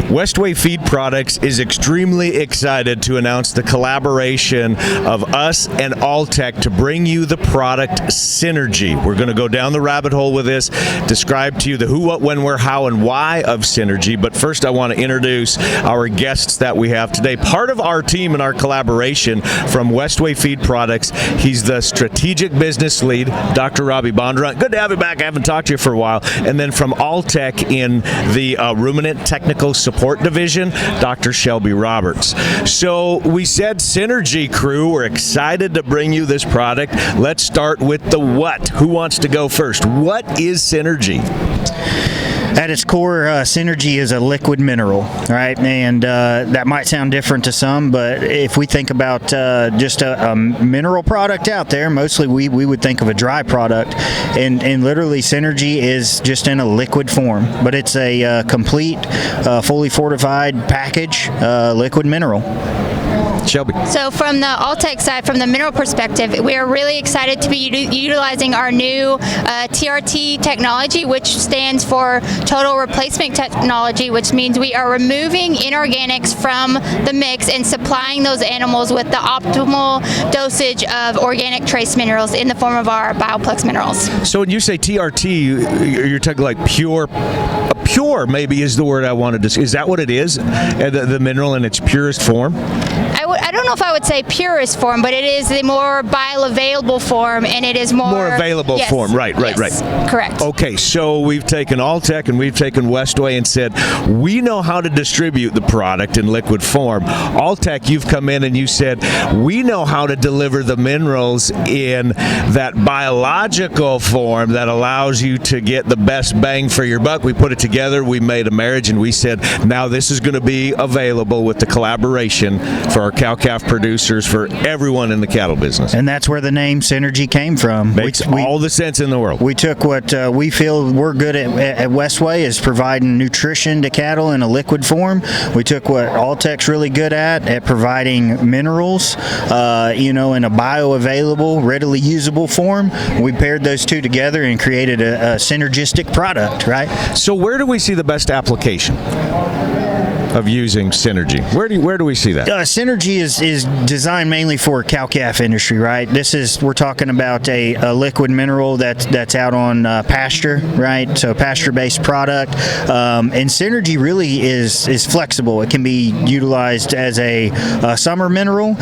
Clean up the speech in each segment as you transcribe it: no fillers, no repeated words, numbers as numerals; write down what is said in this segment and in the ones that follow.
Westway Feed Products is extremely excited to announce the collaboration of us and Alltech to bring you the product Synergy. We're going to go down the rabbit hole with this, describe to you the who, what, when, where, how, and why of Synergy. But first, I want to introduce our guests that we have today. Part of our team and our collaboration from Westway Feed Products, he's the strategic business lead, Dr. Robby Bondurant. Good to have you back. I haven't talked to you for a while. And then from Alltech in the ruminant technical support division, Dr. Shelby Roberts. So we said Synergy crew, we're excited to bring you this product. Let's start with the what. Who wants to go first? What is Synergy? At its core, Synergy is a liquid mineral, right? And that might sound different to some, but if we think about just a mineral product out there, mostly we would think of a dry product. And literally, Synergy is just in a liquid form, but it's a complete, fully fortified package, liquid mineral. Shelby. So from the Alltech side, from the mineral perspective, we are really excited to be utilizing our new TRT technology, which stands for Total Replacement Technology, which means we are removing inorganics from the mix and supplying those animals with the optimal dosage of organic trace minerals in the form of our Bioplex minerals. So when you say TRT, you're talking like pure maybe is the word I wanted to say. Is that what it is? The mineral in its purest form? I don't know if I would say purest form, but it is the more bioavailable form, and it is more available form. Right. Correct. Okay, so we've taken Alltech and we've taken Westway and said we know how to distribute the product in liquid form. Alltech, you've come in and you said we know how to deliver the minerals in that biological form that allows you to get the best bang for your buck. We put it together, we made a marriage, and we said now this is going to be available with the collaboration for our cow-calf producers, for everyone in the cattle business. And that's where the name Synergy came from. Makes all the sense in the world. We took what we feel we're good at Westway is providing nutrition to cattle in a liquid form. We took what Alltech's really good at providing minerals, in a bioavailable, readily usable form. We paired those two together and created a synergistic product, right? So where do we see the best application of using Synergy? Where do we see that? Synergy is designed mainly for cow-calf industry, right? We're talking about a liquid mineral that's out on pasture, right? So pasture-based product, and Synergy really is flexible. It can be utilized as a summer mineral.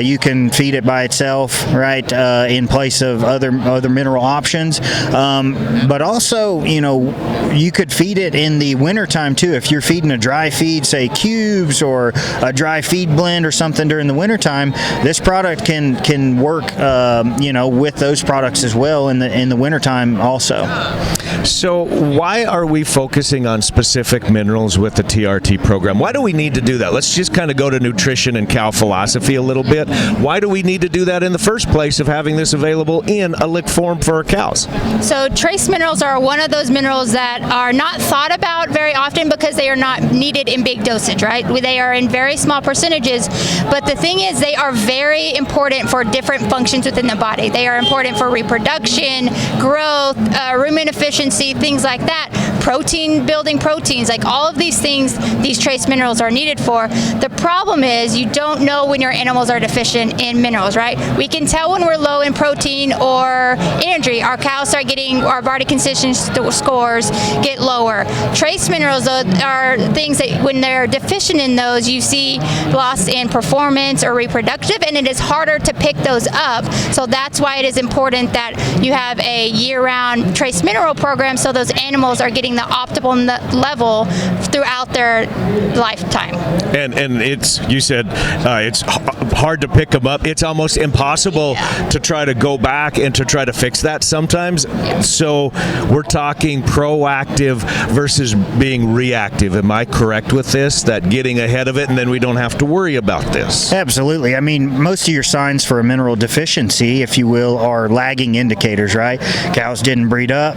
You can feed it by itself, right, in place of other mineral options. But also, you could feed it in the wintertime too. If you're feeding a dry feed, say cubes or a dry feed blend or something during the wintertime, this product can work with those products as well in the wintertime also. So why are we focusing on specific minerals with the TRT program? Why do we need to do that? Let's just kind of go to nutrition and cow philosophy a little bit. Why do we need to do that in the first place of having this available in a liquid form for our cows? So trace minerals are one of those minerals that are not thought about very often because they are not needed in big dosage, right? They are in very small percentages, but the thing is they are very important for different functions within the body. They are important for reproduction, growth, rumen efficiency, things like that. Building proteins, like all of these things, these trace minerals are needed for. The problem is you don't know when your animals are deficient in minerals, right? We can tell when we're low in protein or energy. Our cows start getting, our body constitution scores get lower. Trace minerals are things that when they're deficient in those, you see loss in performance or reproductive, and it is harder to pick those up. So that's why it is important that you have a year-round trace mineral program so those animals are getting the optimal level throughout their lifetime. And you said it's hard to pick them up. It's almost impossible to try to go back and to try to fix that sometimes. So we're talking proactive versus being reactive. Am I correct with this? That getting ahead of it and then we don't have to worry about this? Absolutely. I mean, most of your signs for a mineral deficiency, if you will, are lagging indicators, right? Cows didn't breed up.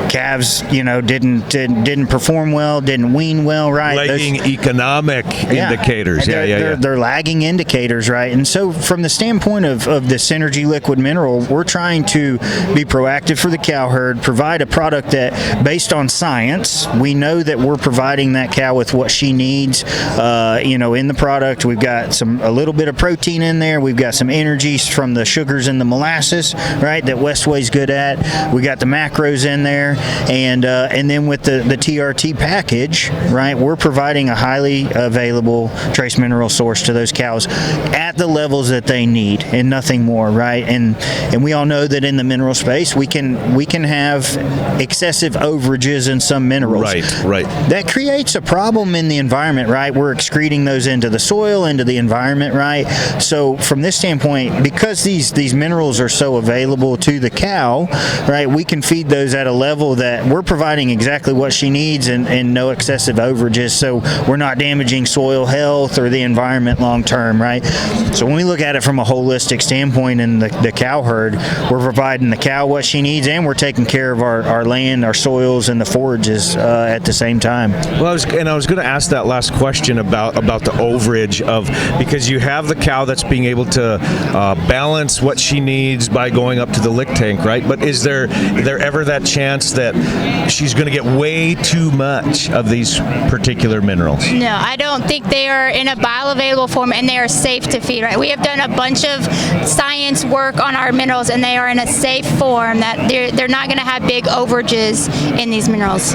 Calves, didn't didn't perform well, didn't wean well, right? Lagging economic indicators. They're lagging indicators, right? And so from the standpoint of the Synergy liquid mineral, we're trying to be proactive for the cow herd, provide a product that, based on science, we know that we're providing that cow with what she needs. In the product, we've got a little bit of protein in there. We've got some energies from the sugars and the molasses, right, that Westway's good at. We got the macros in there, and then with the TRT package, right, we're providing a highly available trace mineral source to those cows at the levels that they need and nothing more, right? And we all know that in the mineral space, we can have excessive overages in some minerals. Right. That creates a problem in the environment, right? We're excreting those into the soil, into the environment, right? So from this standpoint, because these minerals are so available to the cow, right, we can feed those at a level that we're providing exactly what she needs and no excessive overages, so we're not damaging soil health or the environment long term, right? So when we look at it from a holistic standpoint in the cow herd, we're providing the cow what she needs, and we're taking care of our land, our soils, and the forages at the same time. Well, I was going to ask that last question about the overage because you have the cow that's being able to balance what she needs by going up to the lick tank, right? But is there ever that chance that she's going to get way too much of these particular minerals? No, I don't think they are in a bioavailable form and they are safe to feed, right? We have done a bunch of science work on our minerals and they are in a safe form that they're not going to have big overages in these minerals.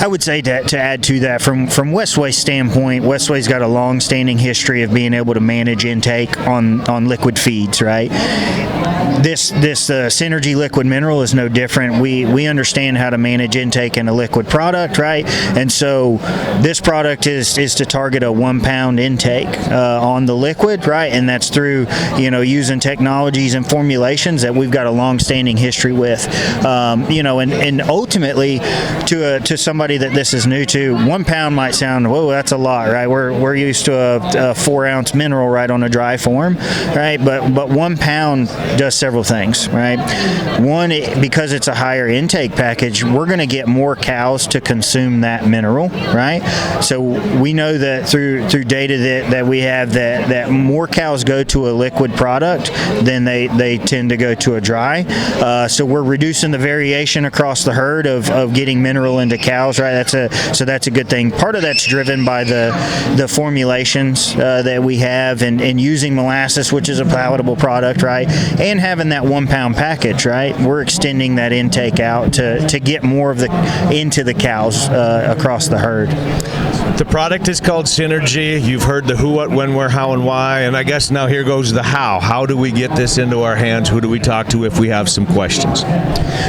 I would say to add to that, from Westway's standpoint, Westway's got a long-standing history of being able to manage intake on liquid feeds, right? This Synergy liquid mineral is no different. We understand how to manage intake in a liquid product, right? And so this product is to target a 1 pound intake on the liquid, right? And that's through using technologies and formulations that we've got a long-standing history with. And ultimately, to somebody that this is new to, 1 pound might sound, whoa, that's a lot, right? We're used to a 4 ounce mineral, right, on a dry form, right? But 1 pound does several things, right? One, because it's a higher intake package, we're going to get more cows to consume that mineral, right? So we know that through data that we have that more cows go to a liquid product than they tend to go to a dry. So we're reducing the variation across the herd of getting mineral into cows, right? That's a good thing. Part of that's driven by the formulations that we have and using molasses, which is a palatable product, right? And having that 1 pound package, right? We're extending that intake out to get more of into the cows across the herd. The product is called Synergy. You've heard the who, what, when, where, how, and why, and I guess now here goes the how. How do we get this into our hands? Who do we talk to if we have some questions?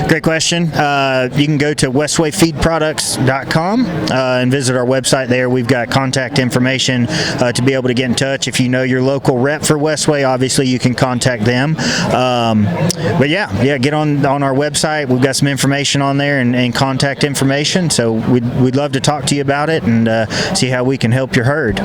Great question. You can go to westwayfeedproducts.com and visit our website there. We've got contact information to be able to get in touch. If you know your local rep for Westway, obviously you can contact them. But get on our website. We've got some information on there and contact information. So we'd love to talk to you about it and see how we can help your herd.